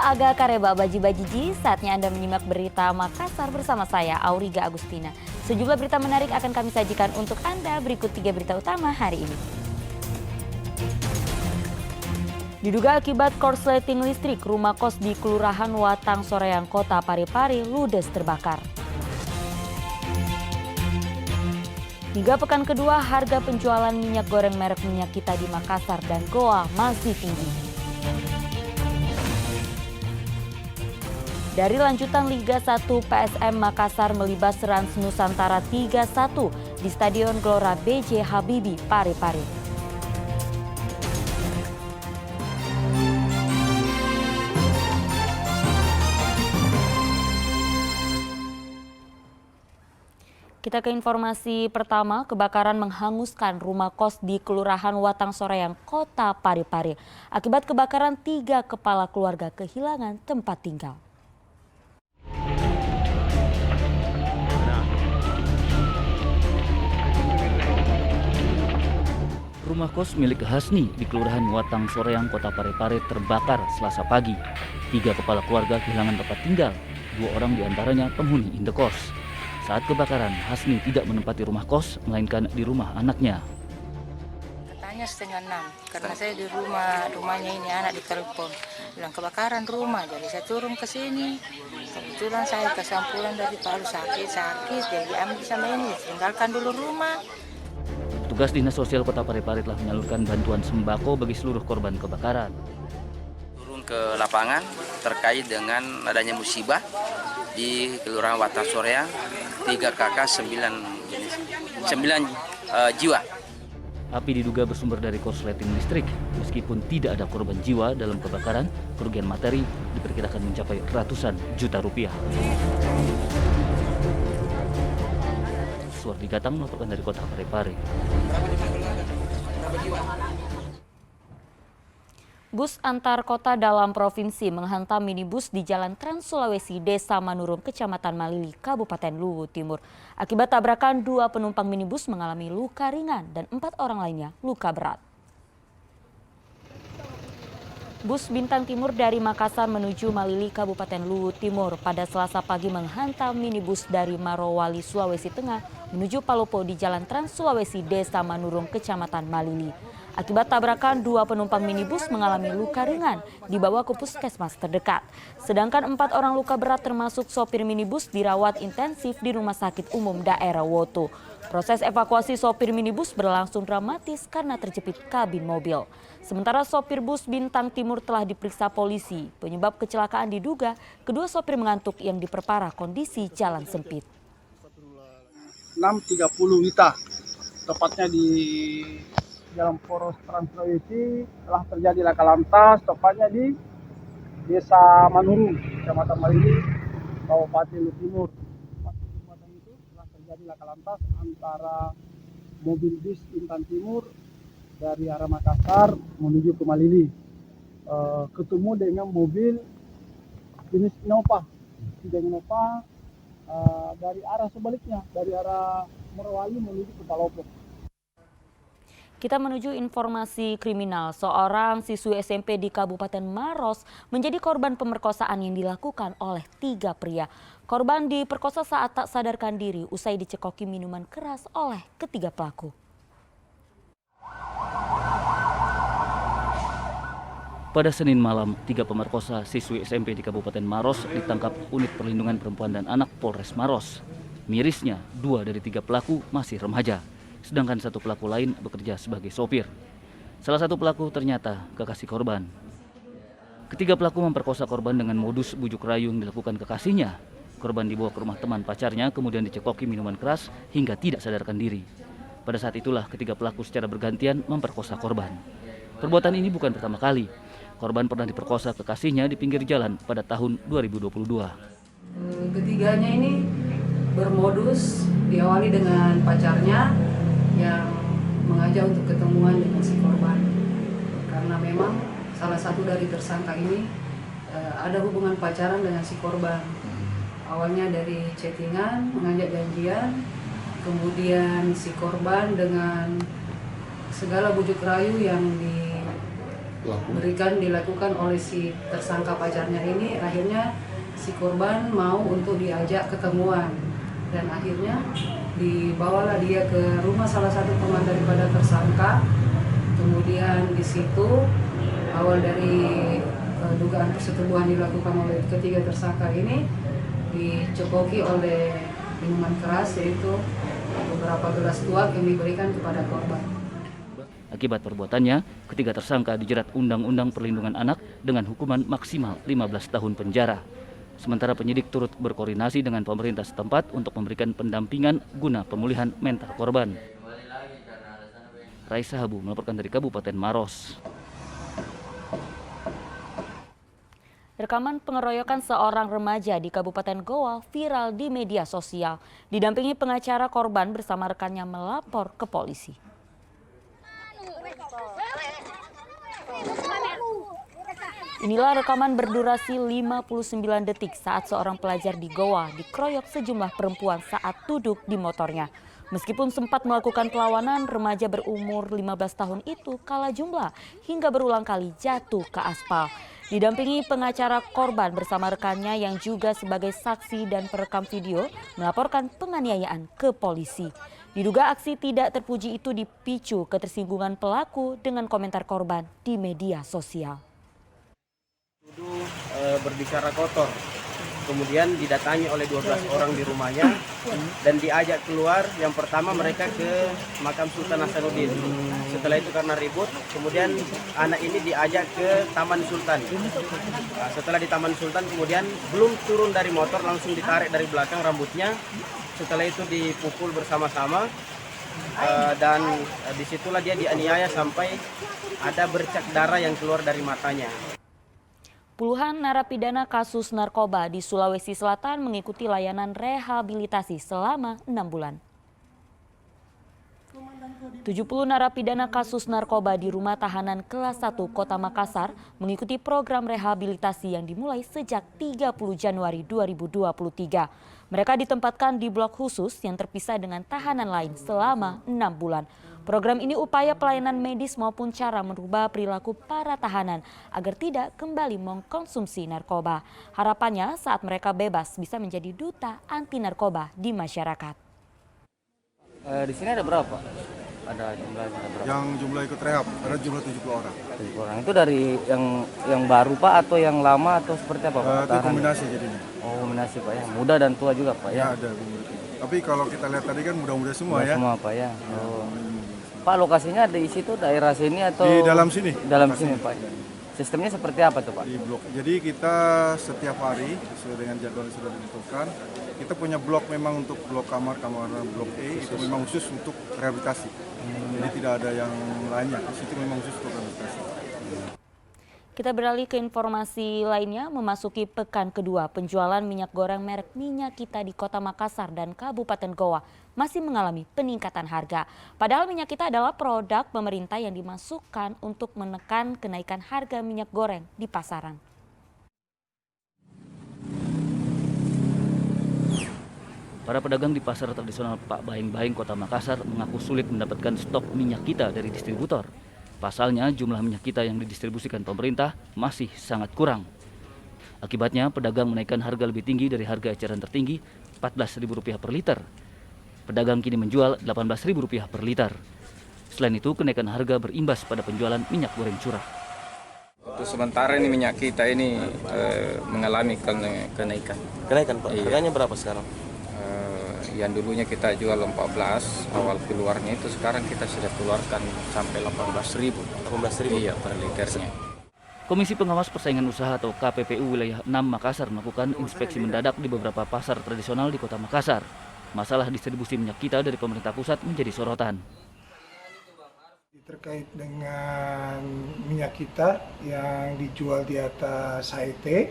aga kareba baji-bajiji, saatnya Anda menyimak berita Makassar bersama saya, Auriga Agustina. Sejumlah berita menarik akan kami sajikan untuk Anda, berikut 3 berita utama hari ini. Diduga akibat korsleting listrik, rumah kos di Kelurahan Watang Soreang, Kota Parepare ludes terbakar. 3 pekan kedua, harga penjualan minyak goreng merek minyak kita di Makassar dan Goa masih tinggi. Dari lanjutan Liga 1, PSM Makassar melibas Rans Nusantara 3-1 di Stadion Gelora B.J. Habibie, Parepare. Kita ke informasi pertama, kebakaran menghanguskan rumah kos di Kelurahan Watang Soreang, Kota Parepare. Akibat kebakaran, 3 kepala keluarga kehilangan tempat tinggal. Rumah kos milik Hasni di Kelurahan Watang Soreang, Kota Parepare terbakar Selasa pagi. 3 kepala keluarga kehilangan tempat tinggal, 2 orang diantaranya penghuni indekos. Saat kebakaran, Hasni tidak menempati rumah kos, melainkan di rumah anaknya. Katanya 5:30, karena saya di rumahnya ini anak ditelepon. Bilang kebakaran rumah, jadi saya turun ke sini. Kebetulan saya kesampulan dari Palu sakit, jadi ambil sama ini, tinggalkan dulu rumah. Petugas Dinas Sosial Kota Parepare telah menyalurkan bantuan sembako bagi seluruh korban kebakaran. Turun ke lapangan terkait dengan adanya musibah di Kelurahan Watang Soreang, 3 kakak 9 jiwa. Api diduga bersumber dari korsleting listrik. Meskipun tidak ada korban jiwa dalam kebakaran, kerugian materi diperkirakan mencapai ratusan juta rupiah. Suardi Gatang melaporkan dari Kota Parepare. Bus antar kota dalam provinsi menghantam minibus di Jalan Trans Sulawesi, Desa Manurung, Kecamatan Malili, Kabupaten Luwu Timur. Akibat tabrakan, 2 penumpang minibus mengalami luka ringan dan 4 orang lainnya luka berat. Bus Bintang Timur dari Makassar menuju Malili, Kabupaten Luwu Timur pada Selasa pagi menghantam minibus dari Marowali, Sulawesi Tengah menuju Palopo di Jalan Trans Sulawesi, Desa Manurung, Kecamatan Malili. Akibat tabrakan, 2 penumpang minibus mengalami luka ringan dibawa ke puskesmas terdekat. Sedangkan 4 orang luka berat termasuk sopir minibus dirawat intensif di Rumah Sakit Umum Daerah Woto. Proses evakuasi sopir minibus berlangsung dramatis karena terjepit kabin mobil. Sementara sopir bus Bintang Timur telah diperiksa polisi. Penyebab kecelakaan diduga kedua sopir mengantuk yang diperparah kondisi jalan sempit. 6.30 WITA, tepatnya di Jalan Poros Trans Sulawesi, telah terjadi laka lantas, tepatnya di Desa Manurung, Kecamatan Malili, Kabupaten Luwu Timur. Kesempatan itu telah terjadi laka lantas antara mobil bis Bintang Timur dari arah Makassar menuju ke Malili, ketemu dengan mobil jenis Innova, dari arah sebaliknya, dari arah Morowali menuju ke Palopo. Kita menuju informasi kriminal. Seorang siswi SMP di Kabupaten Maros menjadi korban pemerkosaan yang dilakukan oleh 3 pria. Korban diperkosa saat tak sadarkan diri usai dicekoki minuman keras oleh ketiga pelaku. Pada Senin malam, 3 pemerkosa siswi SMP di Kabupaten Maros ditangkap Unit Perlindungan Perempuan dan Anak Polres Maros. Mirisnya, 2 dari 3 pelaku masih remaja, sedangkan 1 pelaku lain bekerja sebagai sopir. Salah satu pelaku ternyata kekasih korban. Ketiga pelaku memperkosa korban dengan modus bujuk rayu yang dilakukan kekasihnya. Korban dibawa ke rumah teman pacarnya, kemudian dicekoki minuman keras hingga tidak sadarkan diri. Pada saat itulah ketiga pelaku secara bergantian memperkosa korban. Perbuatan ini bukan pertama kali. Korban pernah diperkosa kekasihnya di pinggir jalan pada tahun 2022. Ketiganya ini bermodus diawali dengan pacarnya yang mengajak untuk ketemuan dengan si korban. Karena memang salah satu dari tersangka ini ada hubungan pacaran dengan si korban. Awalnya dari chattingan, mengajak janjian, kemudian si korban dengan segala bujuk rayu yang dilakukan oleh si tersangka pacarnya ini. Akhirnya si korban mau untuk diajak ketemuan dan akhirnya dibawalah dia ke rumah salah satu teman daripada tersangka. Kemudian di situ awal dari dugaan persetubuhan dilakukan oleh ketiga tersangka ini dicekoki oleh minuman keras, yaitu beberapa gelas tuak yang diberikan kepada korban. Akibat perbuatannya, ketiga tersangka dijerat Undang-Undang Perlindungan Anak dengan hukuman maksimal 15 tahun penjara. Sementara penyidik turut berkoordinasi dengan pemerintah setempat untuk memberikan pendampingan guna pemulihan mental korban. Raisa Habu melaporkan dari Kabupaten Maros. Rekaman pengeroyokan seorang remaja di Kabupaten Goa viral di media sosial. Didampingi pengacara, korban bersama rekannya melapor ke polisi. Inilah rekaman berdurasi 59 detik saat seorang pelajar di Goa dikeroyok sejumlah perempuan saat duduk di motornya. Meskipun sempat melakukan perlawanan, remaja berumur 15 tahun itu kalah jumlah hingga berulang kali jatuh ke aspal. Didampingi pengacara, korban bersama rekannya yang juga sebagai saksi dan perekam video melaporkan penganiayaan ke polisi. Diduga aksi tidak terpuji itu dipicu ketersinggungan pelaku dengan komentar korban di media sosial. Berbicara kotor, kemudian didatangi oleh 12 orang di rumahnya dan diajak keluar. Yang pertama mereka ke makam Sultan Hasanuddin. Setelah itu karena ribut, kemudian anak ini diajak ke Taman Sultan. Nah, setelah di Taman Sultan kemudian belum turun dari motor langsung ditarik dari belakang rambutnya. Setelah itu dipukul bersama-sama dan disitulah dia dianiaya sampai ada bercak darah yang keluar dari matanya. Puluhan narapidana kasus narkoba di Sulawesi Selatan mengikuti layanan rehabilitasi selama 6 bulan. 70 narapidana kasus narkoba di Rumah Tahanan Kelas 1 Kota Makassar mengikuti program rehabilitasi yang dimulai sejak 30 Januari 2023. Mereka ditempatkan di blok khusus yang terpisah dengan tahanan lain selama 6 bulan. Program ini upaya pelayanan medis maupun cara merubah perilaku para tahanan agar tidak kembali mengkonsumsi narkoba. Harapannya saat mereka bebas bisa menjadi duta anti narkoba di masyarakat. Di sini ada berapa? Ada jumlahnya ada berapa? Yang jumlah ikut rehab ada jumlah 70 orang. 70 orang. Itu dari yang baru Pak atau yang lama atau seperti apa Pak? Itu kombinasi jadinya. Oh, kombinasi Pak ya. Muda dan tua juga Pak ya. Ya ada. Tapi kalau kita lihat tadi kan muda-muda semua ya. Semua Pak ya. Oh. Pak, lokasinya di situ daerah sini atau di dalam sini? Dalam sini Pak. Sistemnya seperti apa tuh Pak? Di blok. Jadi kita setiap hari sesuai dengan jadwal yang sudah ditentukan, kita punya blok memang untuk blok kamar blok E itu memang khusus untuk rehabilitasi. Jadi tidak ada yang lainnya. Di situ memang khusus untuk rehabilitasi. Kita beralih ke informasi lainnya. Memasuki pekan kedua, penjualan minyak goreng merek Minyak Kita di Kota Makassar dan Kabupaten Goa masih mengalami peningkatan harga. Padahal Minyak Kita adalah produk pemerintah yang dimasukkan untuk menekan kenaikan harga minyak goreng di pasaran. Para pedagang di pasar tradisional Pak Baeng-Baeng Kota Makassar mengaku sulit mendapatkan stok minyak kita dari distributor. Pasalnya jumlah minyak kita yang didistribusikan pemerintah masih sangat kurang. Akibatnya pedagang menaikkan harga lebih tinggi dari harga eceran tertinggi Rp14.000 per liter. Pedagang kini menjual Rp18.000 per liter. Selain itu kenaikan harga berimbas pada penjualan minyak goreng curah. Untuk sementara ini minyak kita ini mengalami kenaikan. Kenaikan Pak, harganya berapa sekarang? Yang dulunya kita jual 14 awal keluarnya itu sekarang kita sudah keluarkan sampai 18.000. 18.000? Iya, per liternya. Komisi Pengawas Persaingan Usaha atau KPPU Wilayah 6 Makassar melakukan inspeksi mendadak di beberapa pasar tradisional di Kota Makassar. Masalah distribusi minyak kita dari pemerintah pusat menjadi sorotan. Terkait dengan minyak kita yang dijual di atas HET,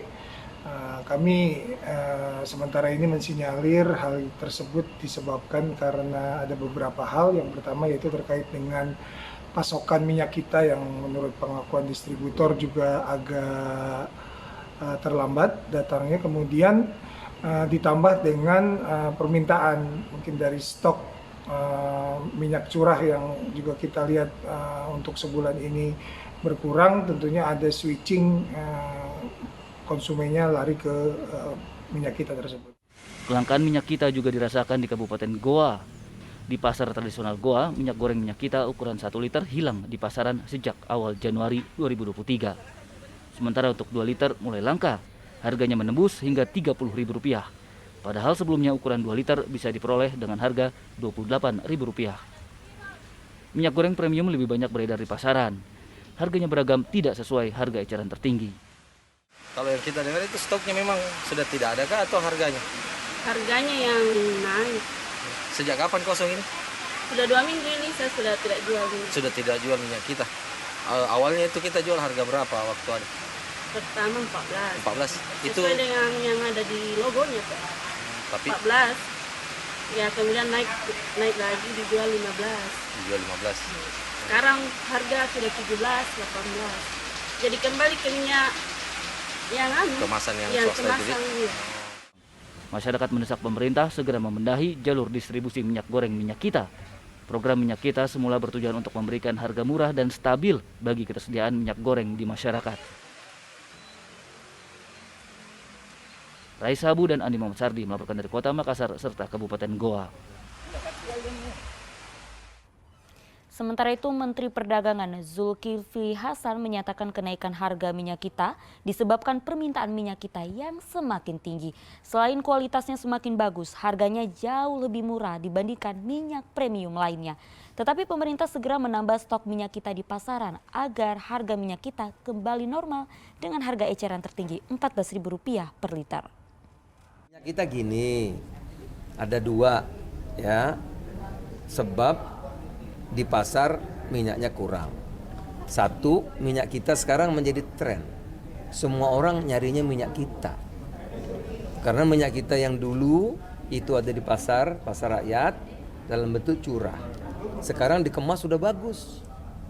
kami sementara ini mensinyalir hal tersebut disebabkan karena ada beberapa hal. Yang pertama yaitu terkait dengan pasokan minyak kita yang menurut pengakuan distributor juga agak terlambat datangnya. Kemudian ditambah dengan permintaan mungkin dari stok minyak curah yang juga kita lihat untuk sebulan ini berkurang, tentunya ada switching konsumennya lari ke minyak kita tersebut. Kelangkaan minyak kita juga dirasakan di Kabupaten Goa. Di pasar tradisional Goa, minyak goreng minyak kita ukuran 1 liter hilang di pasaran sejak awal Januari 2023. Sementara untuk 2 liter mulai langka, harganya menembus hingga Rp30.000. Padahal sebelumnya ukuran 2 liter bisa diperoleh dengan harga Rp28.000. Minyak goreng premium lebih banyak beredar di pasaran. Harganya beragam, tidak sesuai harga eceran tertinggi. Kalau yang kita dengar itu stoknya memang sudah tidak ada kah atau harganya? Harganya yang naik. Sejak kapan kosong ini? Sudah 2 minggu ini saya sudah tidak jual minyak. Sudah tidak jual minyak kita. Awalnya itu kita jual harga berapa waktu ada? Pertama 14. 14. Itu sesuai dengan yang ada di logonya, Pak. Tapi 14. Ya kemudian naik lagi dijual 15. dijual 15. Sekarang harga sudah 17, 18. Jadi kembali ke minyak yang kemasan yang swasta itu. Iya. Masyarakat mendesak pemerintah segera membenahi jalur distribusi minyak goreng minyak kita. Program minyak kita semula bertujuan untuk memberikan harga murah dan stabil bagi ketersediaan minyak goreng di masyarakat. Raisa Abu dan Andi Muhammad Sardi melaporkan dari Kota Makassar serta Kabupaten Goa. Sementara itu, Menteri Perdagangan Zulkifli Hasan menyatakan kenaikan harga minyak kita disebabkan permintaan minyak kita yang semakin tinggi. Selain kualitasnya semakin bagus, harganya jauh lebih murah dibandingkan minyak premium lainnya. Tetapi pemerintah segera menambah stok minyak kita di pasaran agar harga minyak kita kembali normal dengan harga eceran tertinggi Rp14.000 per liter. Minyak kita gini, ada 2 ya, sebab di pasar minyaknya kurang. 1, minyak kita sekarang menjadi tren. Semua orang nyarinya minyak kita. Karena minyak kita yang dulu itu ada di pasar rakyat dalam bentuk curah. Sekarang dikemas sudah bagus.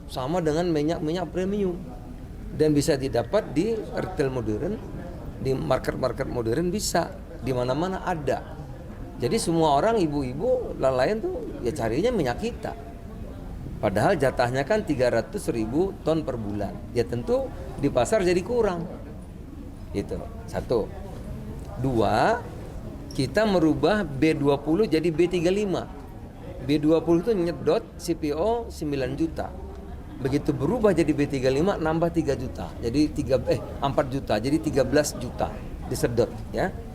Sama dengan minyak premium. Dan bisa didapat di retail modern, di market modern bisa, di mana-mana ada. Jadi semua orang, ibu-ibu, lain tuh ya carinya minyak kita. Padahal jatahnya kan 300.000 ton per bulan. Ya tentu di pasar jadi kurang. Itu 1. 2, kita merubah B20 jadi B35. B20 itu nyedot CPO 9 juta. Begitu berubah jadi B35 nambah 3 juta. Jadi 4 juta, jadi 13 juta disedot ya.